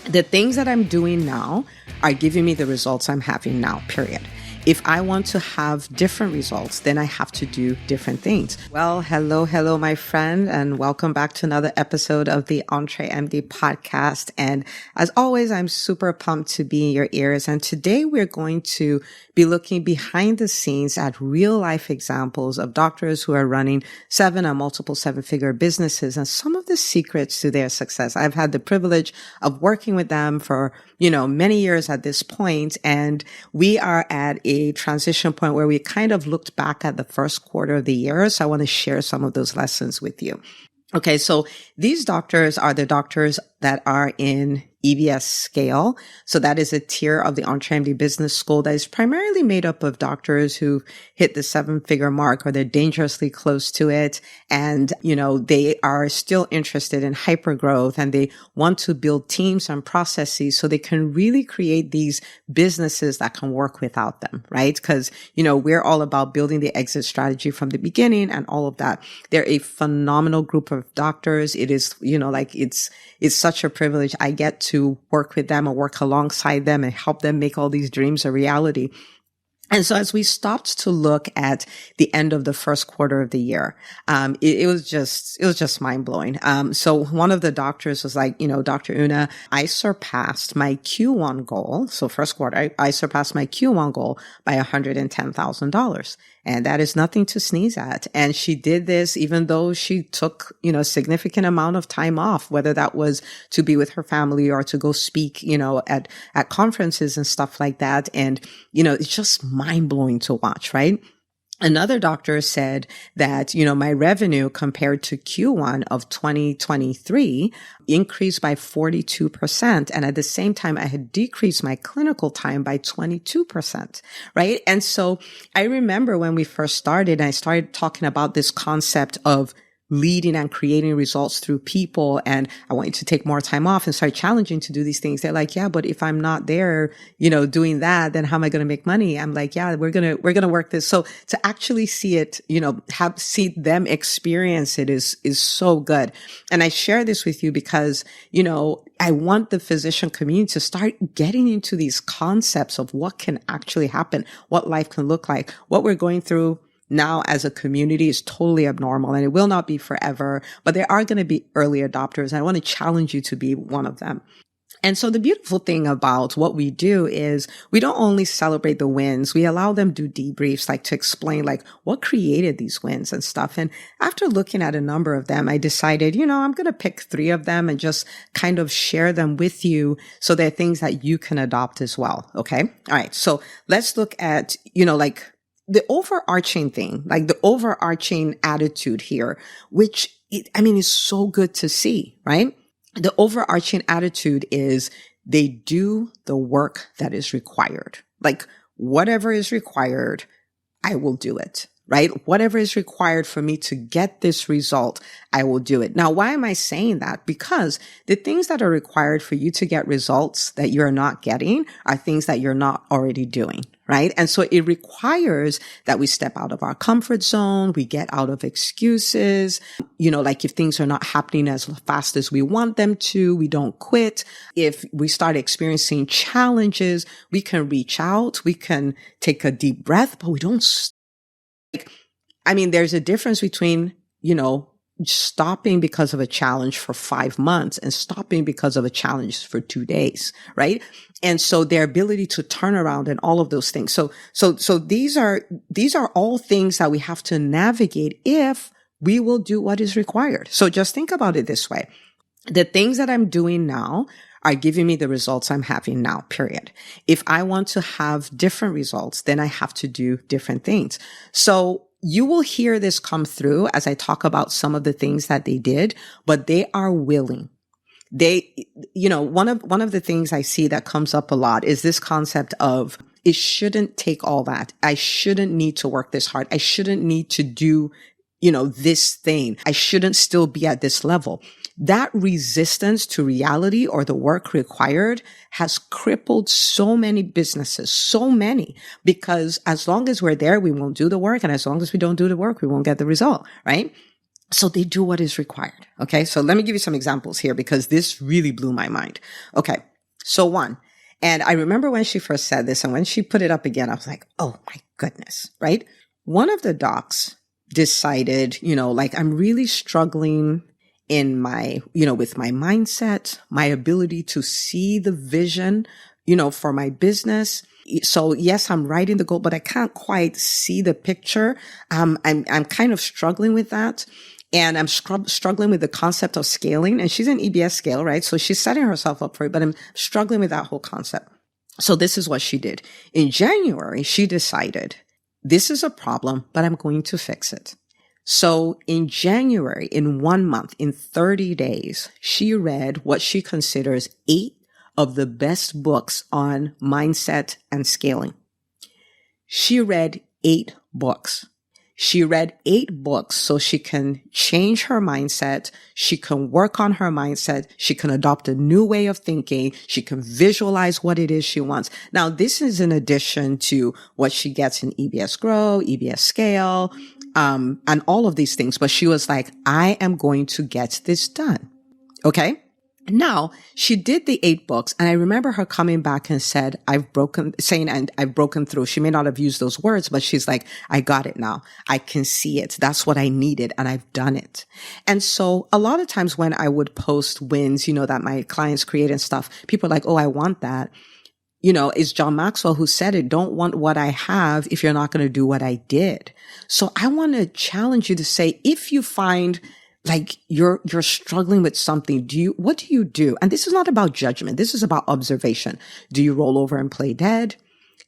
The things that I'm doing now are giving me the results I'm having now, period. If I want to have different results, then I have to do different things. Well, hello, my friend, and welcome back to another episode of the EntreMD podcast. And as always, I'm super pumped to be in your ears. And today we're going to be looking behind the scenes at real life examples of doctors who are running 7 and multiple 7-figure businesses and some of the secrets to their success. I've had the privilege of working with them for, many years at this point, and we are at a transition point where we kind of looked back at the first quarter of the year. So I want to share some of those lessons with you. Okay. So these doctors are the doctors that are in EBS scale. So that is a tier of the EntreMD business school that is primarily made up of doctors who hit the 7-figure mark or they're dangerously close to it. And, they are still interested in hyper growth and they want to build teams and processes so they can really create these businesses that can work without them, right? Because, we're all about building the exit strategy from the beginning and all of that. They're a phenomenal group of doctors. It is, it's such a privilege. I get to work with them and work alongside them and help them make all these dreams a reality. And so as we stopped to look at the end of the first quarter of the year, it was just mind blowing. So one of the doctors was like, Dr. Una, I surpassed my Q1 goal. So first quarter, I surpassed my Q1 goal by $110,000. And that is nothing to sneeze at. And she did this even though she took, a significant amount of time off, whether that was to be with her family or to go speak, at conferences and stuff like that. And, it's just mind blowing to watch, right? Another doctor said that, my revenue compared to Q1 of 2023 increased by 42%. And at the same time, I had decreased my clinical time by 22%, right? And so I remember when we first started, I started talking about this concept of leading and creating results through people. And I want you to take more time off and start challenging to do these things. They're like, yeah, but if I'm not there, doing that, then how am I going to make money? I'm like, yeah, we're going to work this. So to actually see it, see them experience it is so good. And I share this with you because, I want the physician community to start getting into these concepts of what can actually happen, what life can look like, what we're going through now as a community is totally abnormal and it will not be forever, but there are going to be early adopters. And I want to challenge you to be one of them. And so the beautiful thing about what we do is we don't only celebrate the wins, we allow them to do debriefs, like to explain like what created these wins and stuff. And after looking at a number of them, I decided, I'm going to pick 3 of them and just kind of share them with you. So they're things that you can adopt as well. Okay. All right. So let's look at, the overarching thing, like the overarching attitude here, which is so good to see, right? The overarching attitude is they do the work that is required. Like whatever is required, I will do it, right? Whatever is required for me to get this result, I will do it. Now, why am I saying that? Because the things that are required for you to get results that you're not getting are things that you're not already doing, right? And so it requires that we step out of our comfort zone. We get out of excuses. Like if things are not happening as fast as we want them to, we don't quit. If we start experiencing challenges, we can reach out. We can take a deep breath, but we don't there's a difference between, stopping because of a challenge for 5 months and stopping because of a challenge for 2 days, right? And so their ability to turn around and all of those things. So these are all things that we have to navigate if we will do what is required. So just think about it this way. The things that I'm doing now are giving me the results I'm having now, period. If I want to have different results, then I have to do different things. So you will hear this come through as I talk about some of the things that they did, but they are willing. One of the things I see that comes up a lot is this concept of it shouldn't take all that. I shouldn't need to work this hard. I shouldn't need to do, this thing. I shouldn't still be at this level. That resistance to reality or the work required has crippled so many businesses, so many, because as long as we're there, we won't do the work. And as long as we don't do the work, we won't get the result, right? So they do what is required. Okay. So let me give you some examples here because this really blew my mind. Okay. So one, and I remember when she first said this and when she put it up again, I was like, oh my goodness, right? One of the docs decided, like I'm really struggling in my, with my mindset, my ability to see the vision, for my business. So yes, I'm writing the goal, but I can't quite see the picture. I'm kind of struggling with that. And I'm struggling with the concept of scaling. And she's an EBS scale, right? So she's setting herself up for it, but I'm struggling with that whole concept. So this is what she did. In January, she decided this is a problem, but I'm going to fix it. So in January, in 1 month, in 30 days, she read what she considers 8 of the best books on mindset and scaling. She read 8 books. She read 8 books so she can change her mindset. She can work on her mindset. She can adopt a new way of thinking. She can visualize what it is she wants. Now, this is in addition to what she gets in EBS Grow, EBS Scale, and all of these things. But she was like, I am going to get this done. Okay. Now, she did the 8 books, and I remember her coming back and said, I've broken through. She may not have used those words, but she's like, I got it now. I can see it. That's what I needed, and I've done it. And so a lot of times when I would post wins, that my clients create and stuff, people are like, oh, I want that. It's John Maxwell who said it. Don't want what I have if you're not going to do what I did. So I want to challenge you to say, if you find like you're struggling with something, what do you do? And this is not about judgment. This is about observation. Do you roll over and play dead?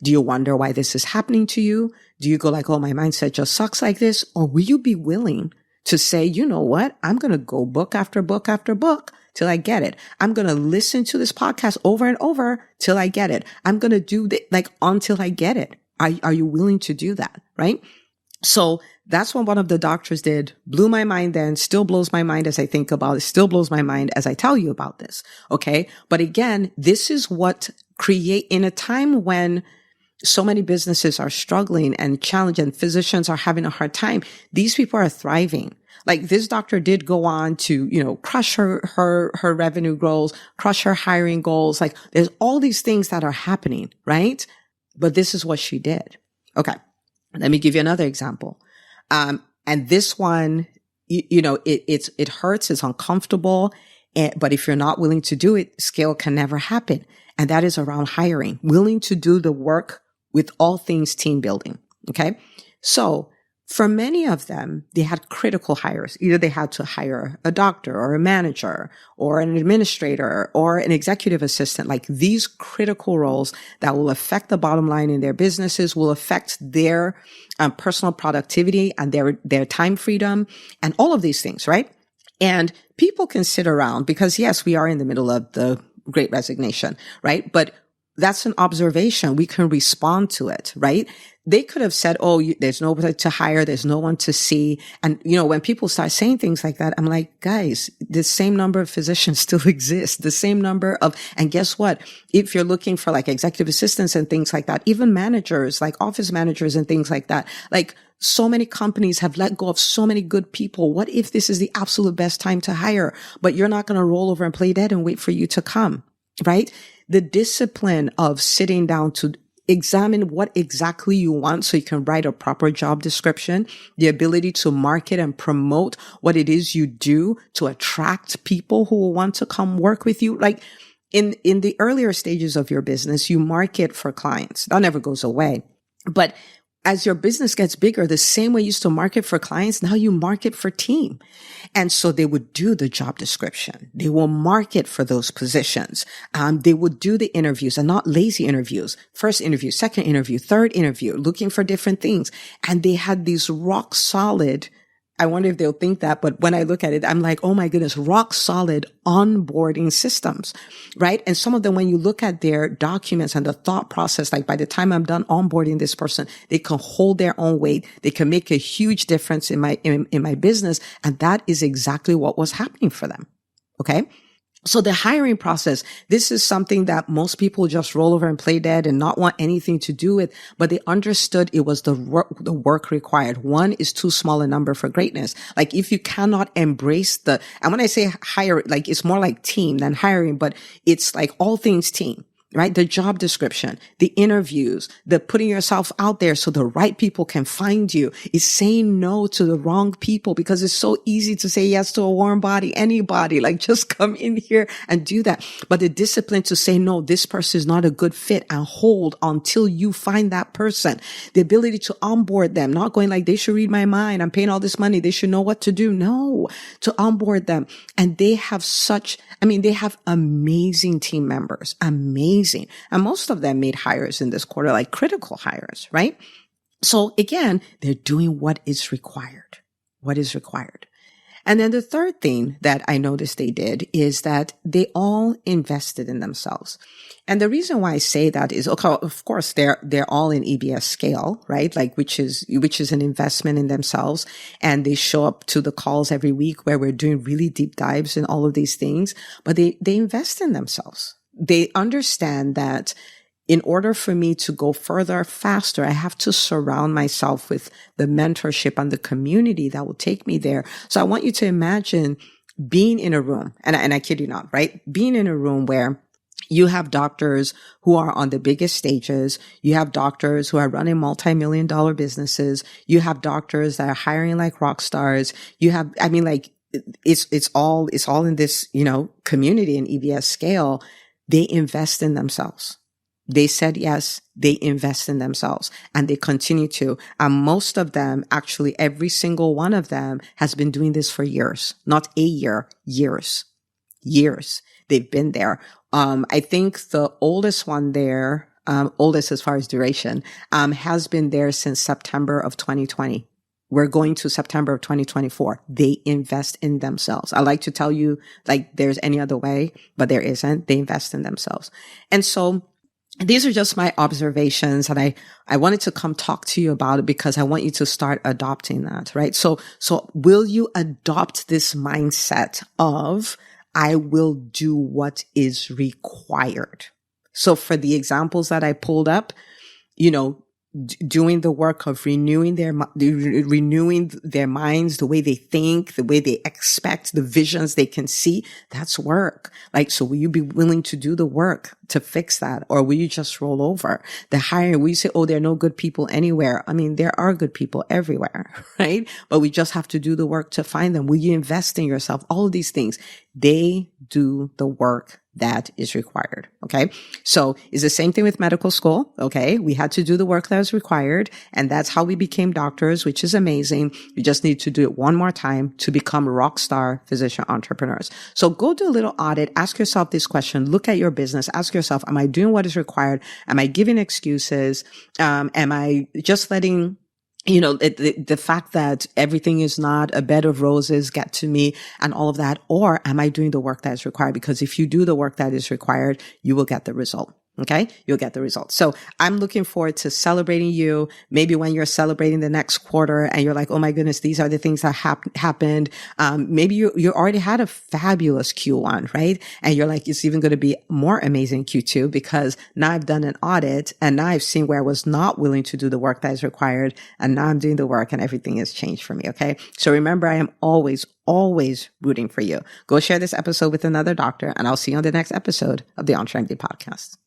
Do you wonder why this is happening to you? Do you go like, oh, my mindset just sucks like this? Or will you be willing to say, you know what? I'm going to go book after book after book till I get it. I'm going to listen to this podcast over and over till I get it. I'm going to do until I get it. Are you willing to do that? Right? So that's what one of the doctors did. Blew my mind then, still blows my mind as I think about it, still blows my mind as I tell you about this. Okay. But again, this is what in a time when so many businesses are struggling and challenged and physicians are having a hard time, these people are thriving. Like this doctor did go on to, crush her revenue goals, crush her hiring goals. Like there's all these things that are happening, right? But this is what she did. Okay. Let me give you another example. And this one, it hurts, it's uncomfortable. But if you're not willing to do it, scale can never happen. And that is around hiring, willing to do the work with all things team building. Okay. So for many of them, they had critical hires. Either they had to hire a doctor or a manager or an administrator or an executive assistant, like these critical roles that will affect the bottom line in their businesses, will affect their personal productivity and their time freedom and all of these things, right? And people can sit around because yes, we are in the middle of the Great Resignation, right? But that's an observation. We can respond to it, right? They could have said, oh, there's nobody to hire. There's no one to see. And, when people start saying things like that, I'm like, guys, the same number of physicians still exist. The same number and guess what? If you're looking for like executive assistants and things like that, even managers, like office managers and things like that, like so many companies have let go of so many good people. What if this is the absolute best time to hire, but you're not going to roll over and play dead and wait for you to come, right? The discipline of sitting down to examine what exactly you want so you can write a proper job description, the ability to market and promote what it is you do to attract people who will want to come work with you. Like in the earlier stages of your business, you market for clients. That never goes away. But as your business gets bigger, the same way you used to market for clients, now you market for team. And so they would do the job description. They will market for those positions. They would do the interviews and not lazy interviews. First interview, second interview, third interview, looking for different things. And they had these rock solid, I wonder if they'll think that, but when I look at it, I'm like, oh my goodness, rock solid onboarding systems, right? And some of them, when you look at their documents and the thought process, like by the time I'm done onboarding this person, they can hold their own weight. They can make a huge difference in my business. And that is exactly what was happening for them. Okay. So the hiring process, this is something that most people just roll over and play dead and not want anything to do with, but they understood it was the work required. One is too small a number for greatness. Like if you cannot embrace and when I say hire, like it's more like team than hiring, but it's like all things team. Right? The job description, the interviews, the putting yourself out there so the right people can find you, is saying no to the wrong people, because it's so easy to say yes to a warm body, anybody, like just come in here and do that. But the discipline to say, no, this person is not a good fit, and hold until you find that person. The ability to onboard them, not going like, they should read my mind. I'm paying all this money. They should know what to do. No, to onboard them. And they have they have amazing team members, amazing. And most of them made hires in this quarter, like critical hires, right? So again, they're doing what is required. What is required. And then the third thing that I noticed they did is that they all invested in themselves. And the reason why I say that is, okay, of course, they're all in EBS scale, right? Like, which is an investment in themselves. And they show up to the calls every week where we're doing really deep dives in all of these things, but they invest in themselves. They understand that in order for me to go further, faster, I have to surround myself with the mentorship and the community that will take me there. So I want you to imagine being in a room, and I kid you not, right? Being in a room where you have doctors who are on the biggest stages. You have doctors who are running multi-million-dollar businesses. You have doctors that are hiring like rock stars. You have, it's all in this, community in EBS scale. They invest in themselves. They said yes, they invest in themselves, and they continue to. And most of them, actually every single one of them, has been doing this for years, not a year, years. They've been there. I think the oldest one there, oldest as far as duration, has been there since September of 2020. We're going to September of 2024. They invest in themselves. I like to tell you like there's any other way, but there isn't. They invest in themselves. And so these are just my observations, and I wanted to come talk to you about it because I want you to start adopting that, right? So will you adopt this mindset of, I will do what is required? So for the examples that I pulled up, doing the work of renewing their minds, the way they think, the way they expect, the visions they can see, that's work. Like, so will you be willing to do the work to fix that? Or will you just roll over? The hiring, will you say, oh, there are no good people anywhere? I mean, there are good people everywhere, right? But we just have to do the work to find them. Will you invest in yourself? All of these things, they do the work that is required. Okay. So it's the same thing with medical school. Okay. We had to do the work that was required, and that's how we became doctors, which is amazing. You just need to do it one more time to become rock star physician entrepreneurs. So go do a little audit. Ask yourself this question. Look at your business. Ask yourself, am I doing what is required? Am I giving excuses? Am I just letting the fact that everything is not a bed of roses get to me and all of that? Or am I doing the work that is required? Because if you do the work that is required, you will get the result. Okay. You'll get the results. So I'm looking forward to celebrating you. Maybe when you're celebrating the next quarter and you're like, oh my goodness, these are the things that happened. Maybe you already had a fabulous Q1, right? And you're like, it's even going to be more amazing Q2 because now I've done an audit and now I've seen where I was not willing to do the work that is required. And now I'm doing the work and everything has changed for me. Okay. So remember, I am always rooting for you. Go share this episode with another doctor, and I'll see you on the next episode of the EntreMD podcast.